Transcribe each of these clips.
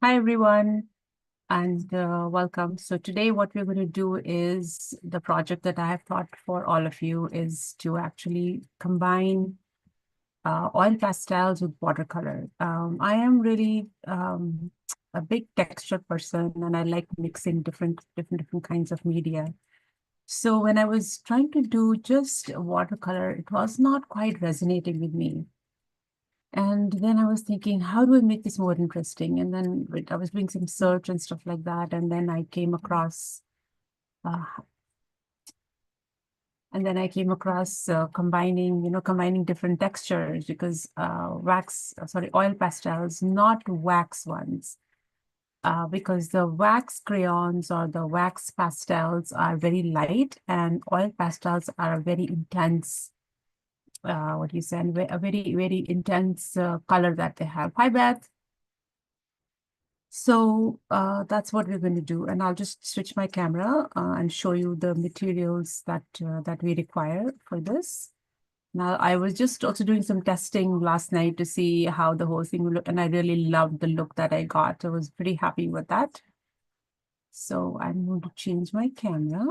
Hi, everyone, and welcome. So today what we're going to do is the project that I have thought for all of you is to actually combine oil pastels with watercolor. I am really a big texture person, and I like mixing different kinds of media. So when I was trying to do just watercolor, it was not quite resonating with me. And then I was thinking, how do I make this more interesting? And then I was doing some search and stuff like that. Uh, combining, combining different textures because oil pastels, not wax ones. Because the wax crayons or the wax pastels are very light and oil pastels are very intense. What you said, a very intense color that they have. Hi, Beth. So that's what we're going to do. And I'll just switch my camera and show you the materials that we require for this. Now, I was just also doing some testing last night to see how the whole thing will look, and I really loved the look that I got. I was pretty happy with that. So I'm going to change my camera.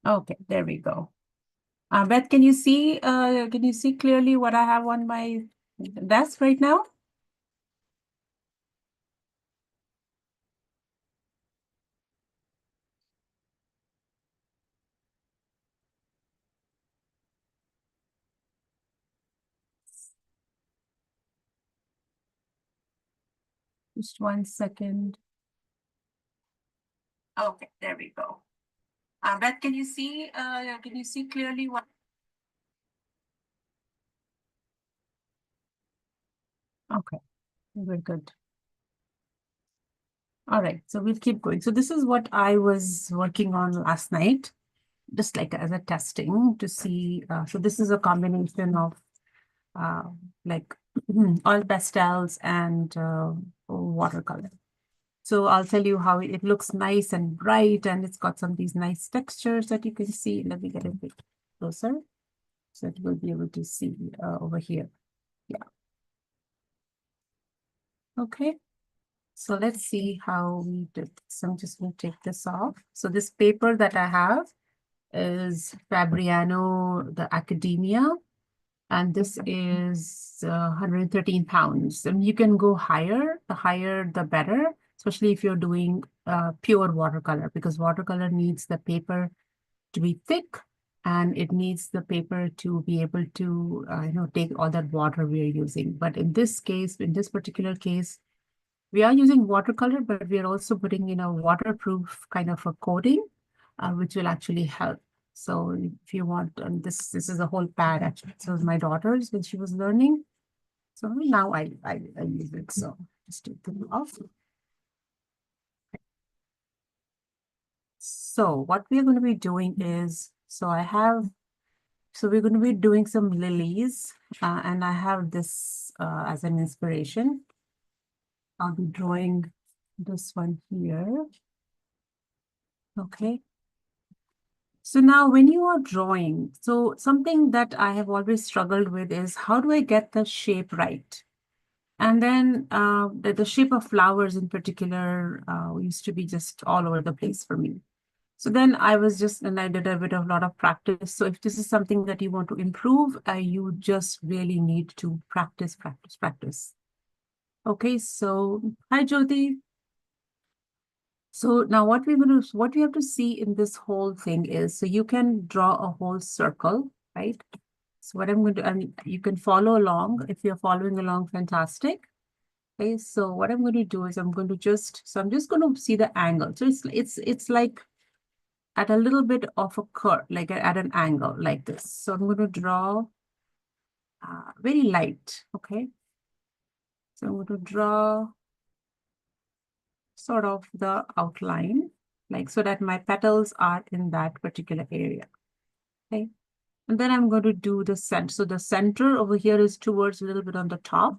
Okay, there we go. Beth, can you see clearly what I have on my desk right now? Just 1 second. Okay, there we go. Beth, can you see clearly what? Okay, very good. All right, so we'll keep going. So this is what I was working on last night, just like as a testing to see. So this is a combination of uh, like oil pastels and watercolor. So I'll tell you how it looks nice and bright, and it's got some of these nice textures that you can see. Let me get a bit closer so that you'll be able to see over here. Yeah. Okay. So let's see how we did this. I'm just going to take this off. So this paper that I have is Fabriano, the Academia, and this is 113 pounds. And you can go higher, the higher the better, especially if you're doing pure watercolor, because watercolor needs the paper to be thick and it needs the paper to be able to, take all that water we're using. But in this case, in this particular case, we are using watercolor, but we are also putting in a waterproof kind of a coating, which will actually help. So if you want, and this is a whole pad actually. So it was my daughter's when she was learning. So now I use it. So just take it off. So what we're going to be doing is, so we're going to be doing some lilies, and I have this as an inspiration. I'll be drawing this one here. Okay. So now when you are drawing, so something that I have always struggled with is how do I get the shape right? And then the shape of flowers in particular used to be just all over the place for me. So then and I did a bit of lot of practice. So if this is something that you want to improve, you just really need to practice, practice, practice. Okay, so hi Jyoti. So now what we have to see in this whole thing is, so you can draw a whole circle, right? So what I'm going to, and you can follow along. If you're following along, fantastic. Okay, so what I'm going to do is I'm just going to see the angle. So it's like at a little bit of a curve, like at an angle like this. So I'm going to draw very light, okay? So I'm going to draw sort of the outline, like so that my petals are in that particular area. Okay. And then I'm going to do the center. So the center over here is towards a little bit on the top.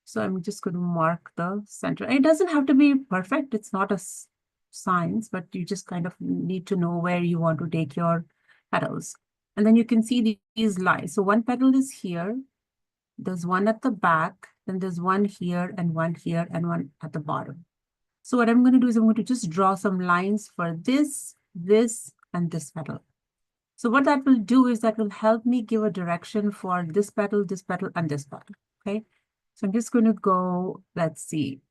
So I'm just going to mark the center. And it doesn't have to be perfect. It's not a science, but you just kind of need to know where you want to take your petals. And then you can see these lines. So one petal is here, there's one at the back, then there's one here and one at the bottom. So what I'm going to do is I'm going to just draw some lines for this, and this petal. So what that will do is that will help me give a direction for this petal, and this petal, okay? So I'm just going to go, let's see,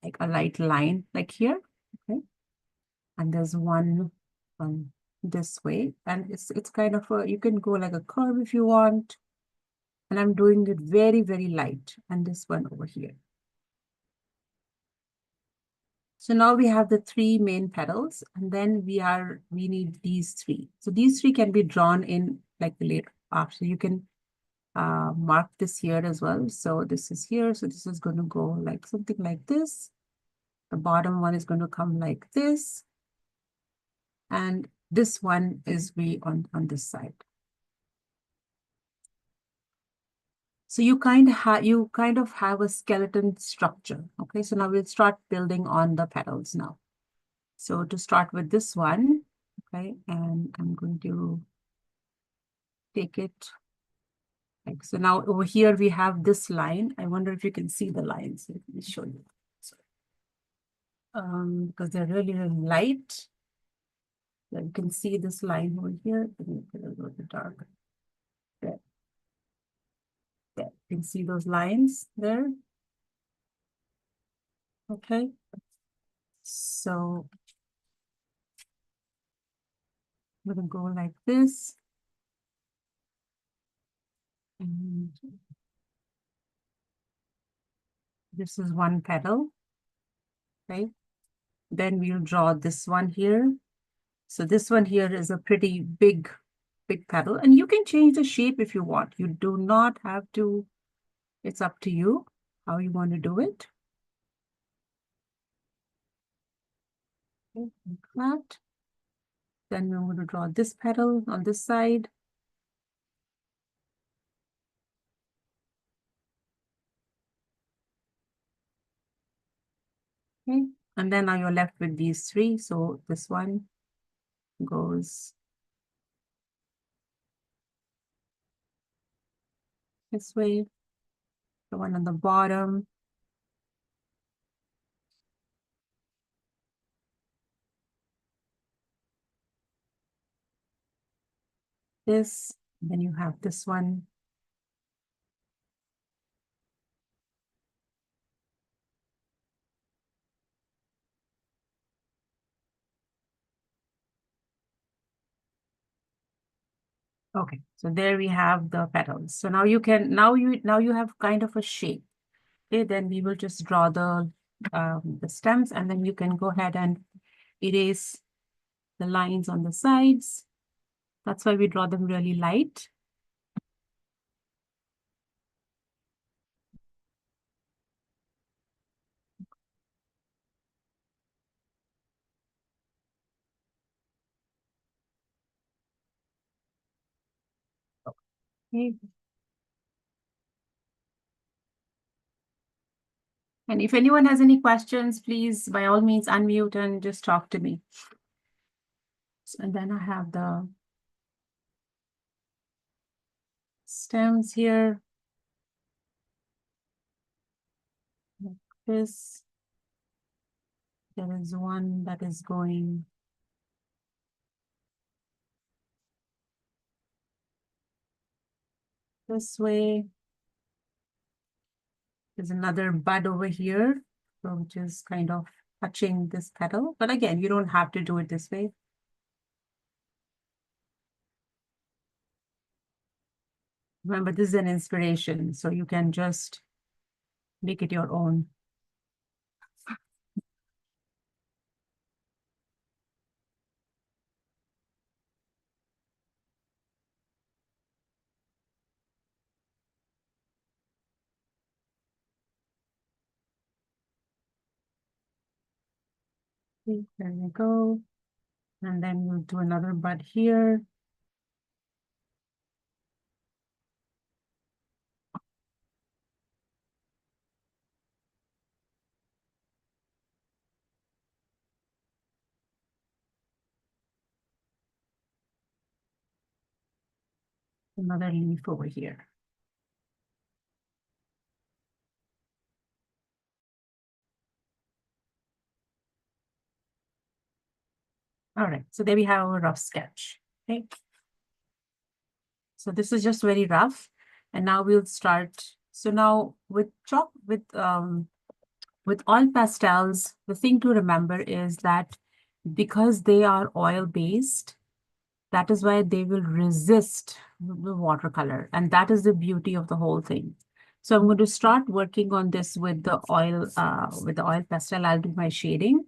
like a light line like here, okay? And there's one this way, and it's kind of a, you can go like a curve if you want, and I'm doing it very, very light, and this one over here. So now we have the three main petals, and then we need these three. So these three can be drawn in like the later after. You can mark this here as well. So this is here. So this is going to go like something like this. The bottom one is going to come like this. And this one is be on this side. So you kind of have a skeleton structure. Okay, so now we'll start building on the petals now. So to start with this one, okay, and I'm going to take it like so. Now over here we have this line. I wonder if you can see the lines. Let me show you. So, because they're really, really light. So you can see this line over here. Let me put it a little bit darker. There. There. You can see those lines there. Okay. So I'm gonna go like this. And this is one petal, right? Then we'll draw this one here. So this one here is a pretty big petal, and you can change the shape if you want. You do not have to, it's up to you how you want to do it. Okay, like that. Then we're going to draw this petal on this side. Okay, and then now you're left with these three. So this one goes this way, the one on the bottom, this, then you have this one. Okay, so there we have the petals. So now you can, now you have kind of a shape. Okay, then we will just draw the stems, and then you can go ahead and erase the lines on the sides. That's why we draw them really light. Okay. And if anyone has any questions, please, by all means, unmute and just talk to me. So, and then I have the stems here. Like this. There is one that is going this way. There's another bud over here, so which is kind of touching this petal. But again, you don't have to do it this way. Remember, this is an inspiration, so you can just make it your own. Okay, there we go. And then we'll do another bud here. Another leaf over here. All right, so there we have a rough sketch. Okay. So this is just very rough. And now we'll start. So now with oil pastels, the thing to remember is that because they are oil-based, that is why they will resist the watercolor. And that is the beauty of the whole thing. So I'm going to start working on this with the oil pastel. I'll do my shading.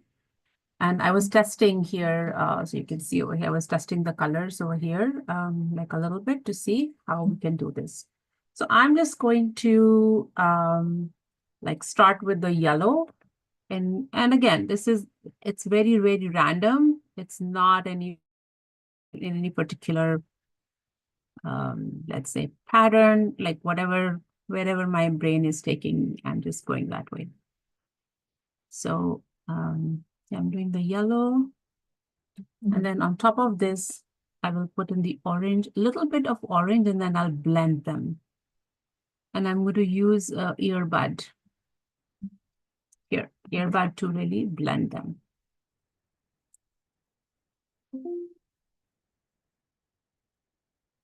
And I was testing here, so you can see over here, I was testing the colors over here, like a little bit to see how we can do this. So I'm just going to like start with the yellow. And again, it's very, very random. It's not in any particular, let's say, pattern, like wherever my brain is taking, I'm just going that way. So yeah, I'm doing the yellow. And then on top of this, I will put in the orange, a little bit of orange, and then I'll blend them. And I'm going to use earbud here, earbud to really blend them.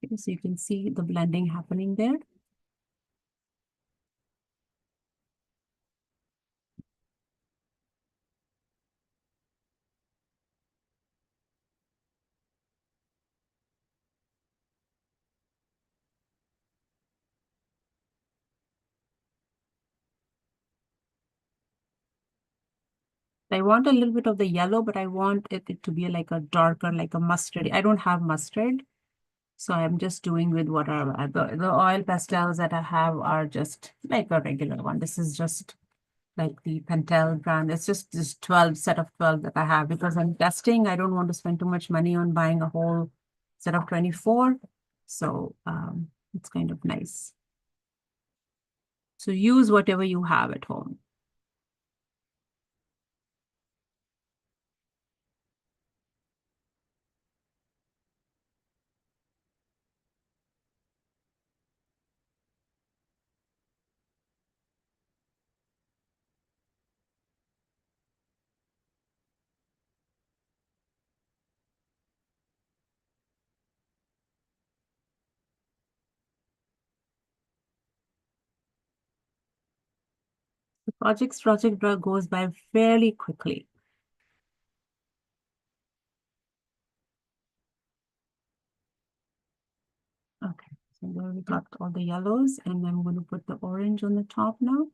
Okay, so you can see the blending happening there. I want a little bit of the yellow, but I want it to be like a darker, like a mustard. I don't have mustard, so I'm just doing with what are the oil pastels that I have are just like a regular one. This is just like the Pentel brand. It's just this 12 set of 12 that I have because I'm testing. I don't want to spend too much money on buying a whole set of 24. So it's kind of nice. So use whatever you have at home. The project goes by fairly quickly. Okay, so there we got all the yellows, and I'm going to put the orange on the top now.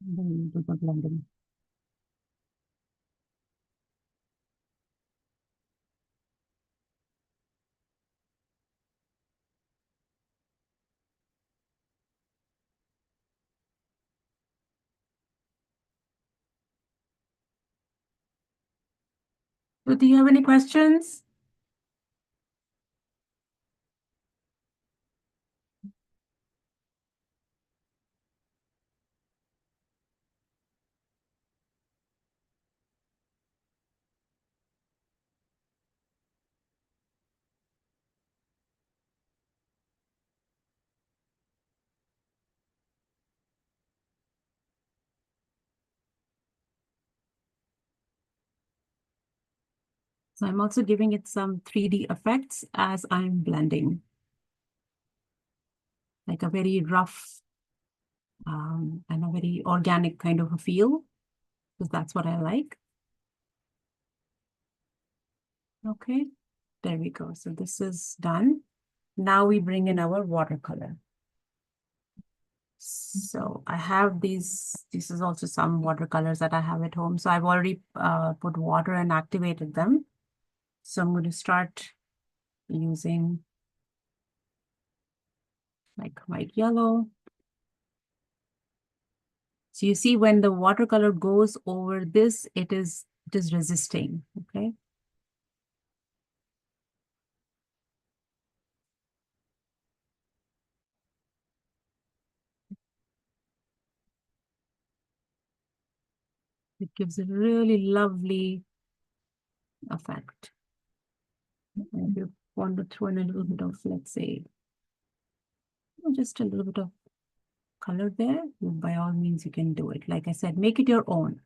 And then do the blending. So do you have any questions? So I'm also giving it some 3D effects as I'm blending, like a very rough and a very organic kind of a feel, because that's what I like. Okay, there we go. So this is done. Now we bring in our watercolor. So I have this is also some watercolors that I have at home. So I've already put water and activated them. So I'm going to start using like white yellow. So you see when the watercolor goes over this, it is resisting, okay? It gives a really lovely effect. And if you want to throw in a little bit of, let's say, just a little bit of color there, by all means, you can do it. Like I said, make it your own.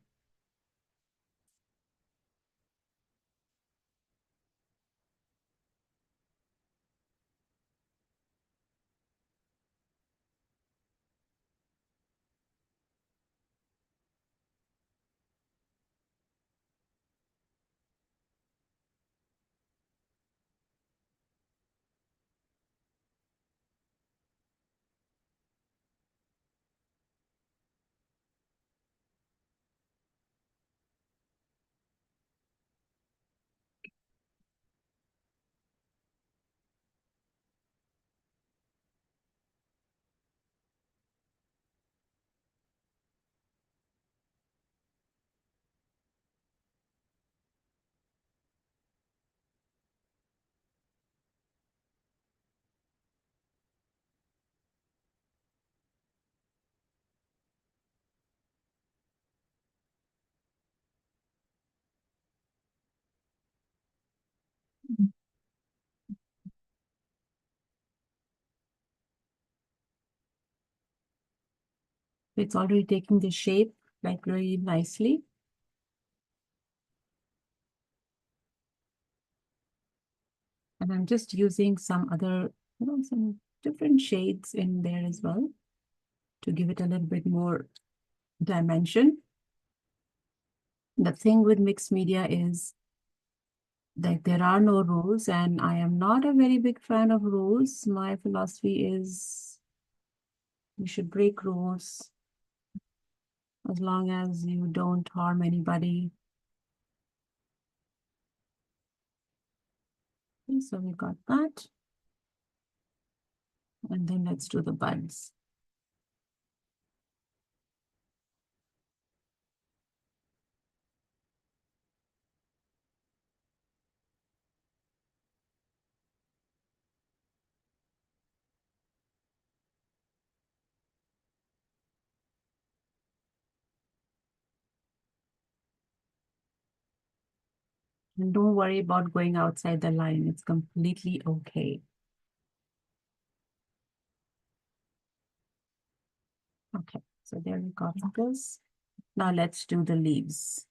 It's already taking the shape like really nicely. And I'm just using some other, some different shades in there as well to give it a little bit more dimension. The thing with mixed media is that there are no rules, and I am not a very big fan of rules. My philosophy is you should break rules as long as you don't harm anybody. Okay, so we got that. And then let's do the buds. And don't worry about going outside the line. It's completely okay. Okay, so there we got this. Now let's do the leaves.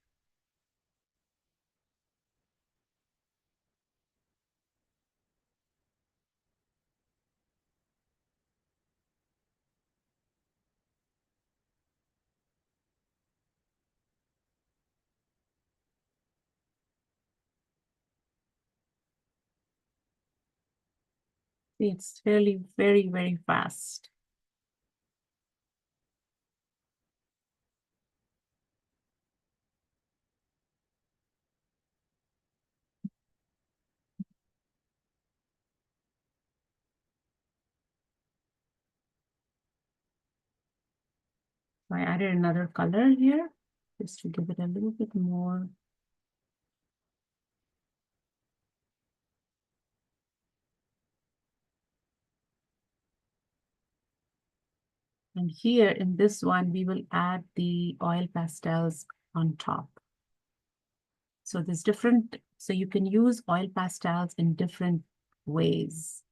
It's really very, very fast. I added another color here just to give it a little bit more. And here in this one, we will add the oil pastels on top. So there's different, so you can use oil pastels in different ways.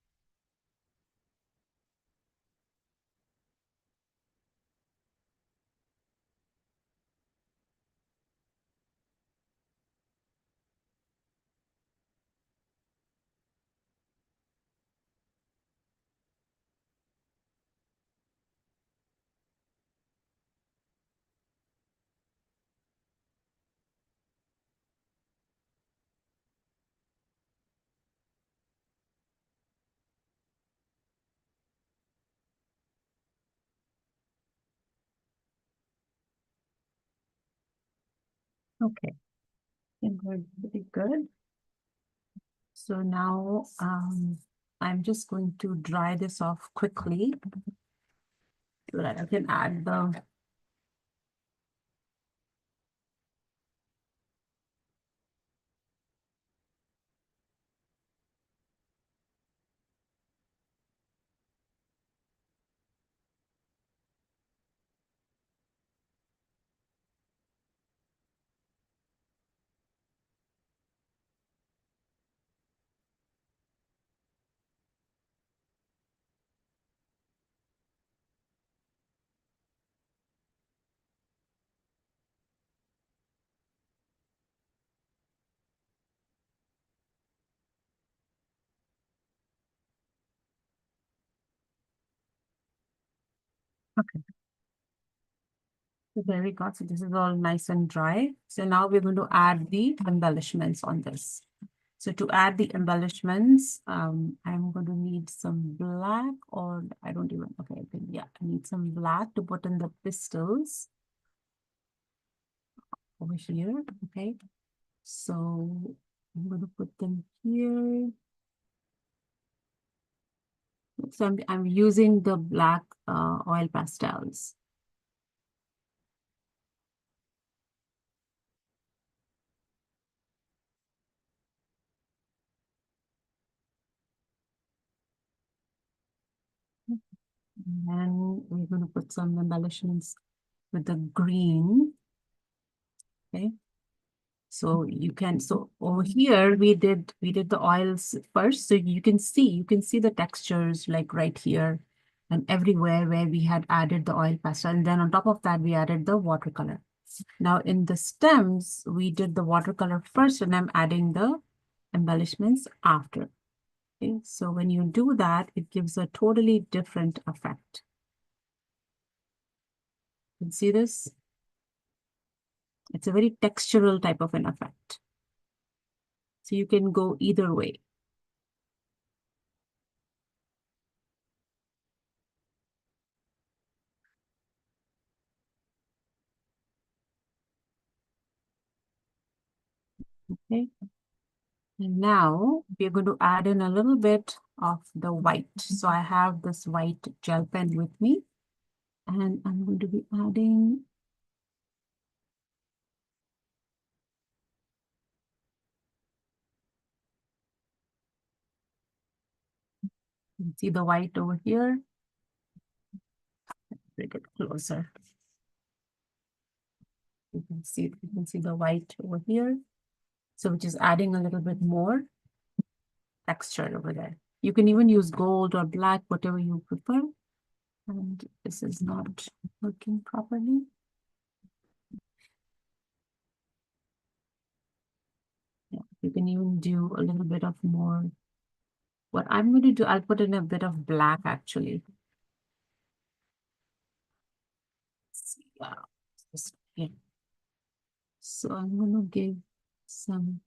Okay, I think we're pretty good. So now I'm just going to dry this off quickly so that I can add the Okay. So there we go. So this is all nice and dry. So now we're going to add the embellishments on this. So to add the embellishments, I'm going to need some black, or I don't even, okay, I think, yeah, I need some black to put in the pastels over here. Okay. So I'm going to put them here. So I'm using the black oil pastels. And then we're going to put some embellishments with the green. Okay. So you can, so over here we did the oils first. So you can see the textures like right here and everywhere where we had added the oil pastel. And then on top of that, we added the watercolor. Now in the stems, we did the watercolor first and I'm adding the embellishments after. Okay, so when you do that, it gives a totally different effect. You can see this? It's a very textural type of an effect. So you can go either way. Okay. And now we're going to add in a little bit of the white. So I have this white gel pen with me, and I'm going to be adding. You can see the white over here. Bring it closer. You can see the white over here. So which is adding a little bit more texture over there. You can even use gold or black, whatever you prefer. And this is not working properly. Yeah, you can even do a little bit of more. What I'm going to do, I'll put in a bit of black actually. Yeah. Yeah. So I'm going to give some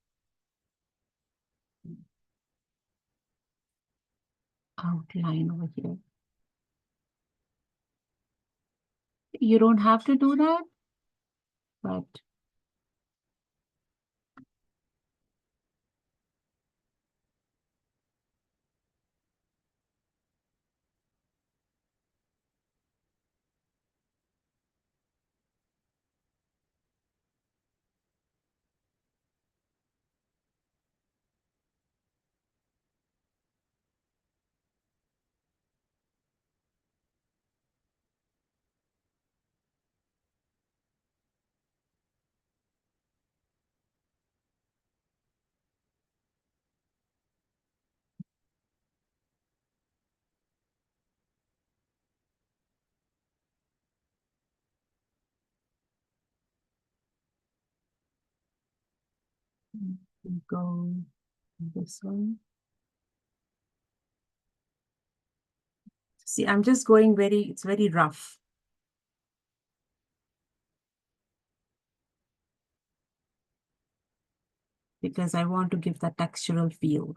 outline over here. You don't have to do that, but we go this one. See, I'm just going it's very rough. Because I want to give that textural feel.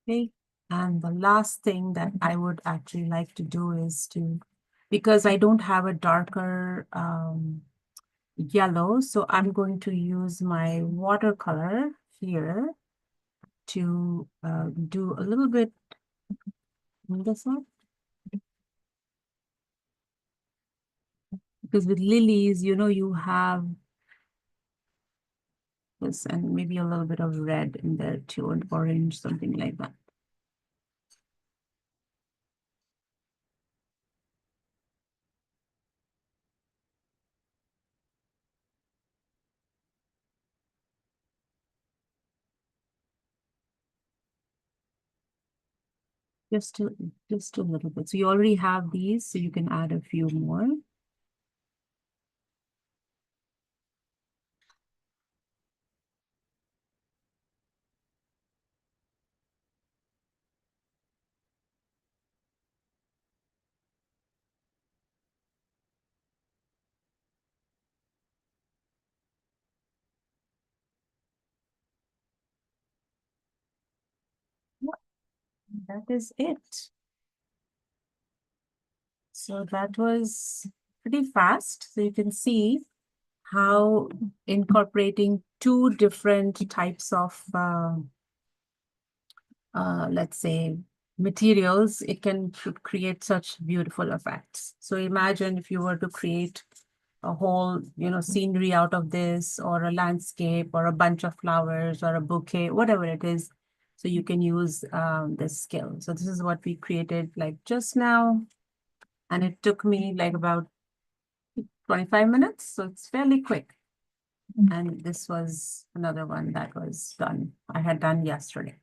Okay. And the last thing that I would actually like to do is because I don't have a darker yellow, so I'm going to use my watercolor here to do a little bit on this one. Because with lilies, you have this and maybe a little bit of red in there too, and orange, something like that. just a little bit. So you already have these, so you can add a few more. Yeah, that is it. So that was pretty fast. So you can see how incorporating two different types of let's say materials, it can should create such beautiful effects. So imagine if you were to create a whole, scenery out of this, or a landscape, or a bunch of flowers, or a bouquet, whatever it is. So you can use this skill. So this is what we created like just now. And it took me like about 25 minutes. So it's fairly quick. And this was another one that was done. I had done yesterday.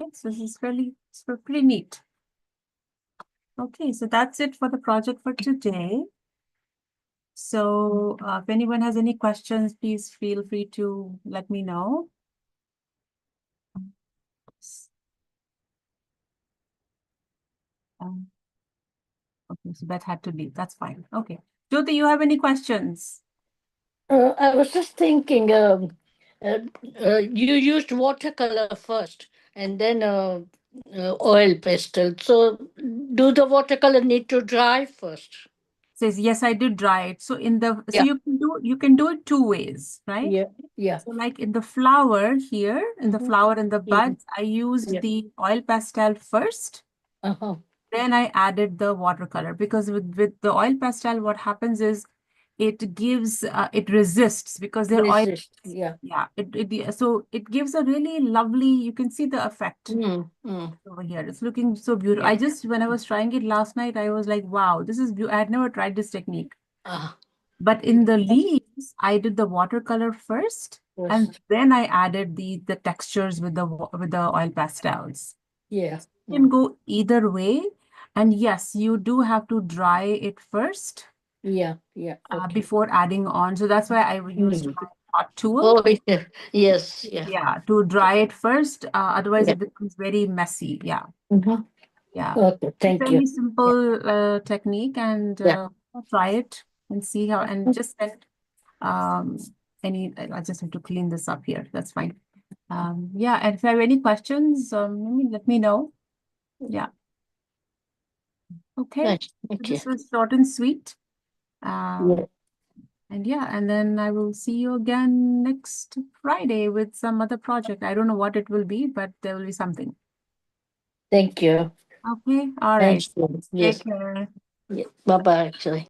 Okay, so this is it's pretty neat. Okay, so that's it for the project for today. So if anyone has any questions, please feel free to let me know. Um, okay, so Beth had to leave. That's fine. Okay. Jyoti, you have any questions? I was just thinking, uh, you used watercolor first and then oil pastel. So, do the watercolor need to dry first? Says yes, I did dry it. So Yeah, you can do it two ways, right? yeah, yeah. So like in the flower here, in the Mhm, flower and the mhm, buds, I used yeah. the oil pastel first. Uh-huh. Then I added the watercolor, because with the oil pastel, what happens is it resists because they're oil. Resist. Yeah. Yeah, so it gives a really lovely, you can see the effect Mm, mm, over here. It's looking so beautiful. yeah. When I was trying it last night, I was like, wow, this is beautiful. I had never tried this technique. Ah, But in the leaves, I did the watercolor first, and first. then I added the textures with with the oil pastels. Yeah. You can Mm, go either way. And yes, you do have to dry it first yeah. Yeah. Okay. before adding on. So that's why I used Mm. my hot tool. Oh, yeah. Yes. Yeah. Yeah, to dry it first. Otherwise, Yeah. it becomes very messy. Yeah, Mhm. yeah. Okay. It's Thank you. fairly Yeah. simple technique, and Yeah. I'll try it and see how. And just send um, I just have to clean this up here. That's fine. Yeah, and if you have any questions, let me know. Yeah. Okay. Nice. So Thank you. this was short and sweet. Um, Yeah. and yeah, and then I will see you again next Friday with some other project. I don't know what it will be, but there will be something. Thank you. Okay. All right. Thanks. Take Yes. care. Yeah. Bye bye, actually.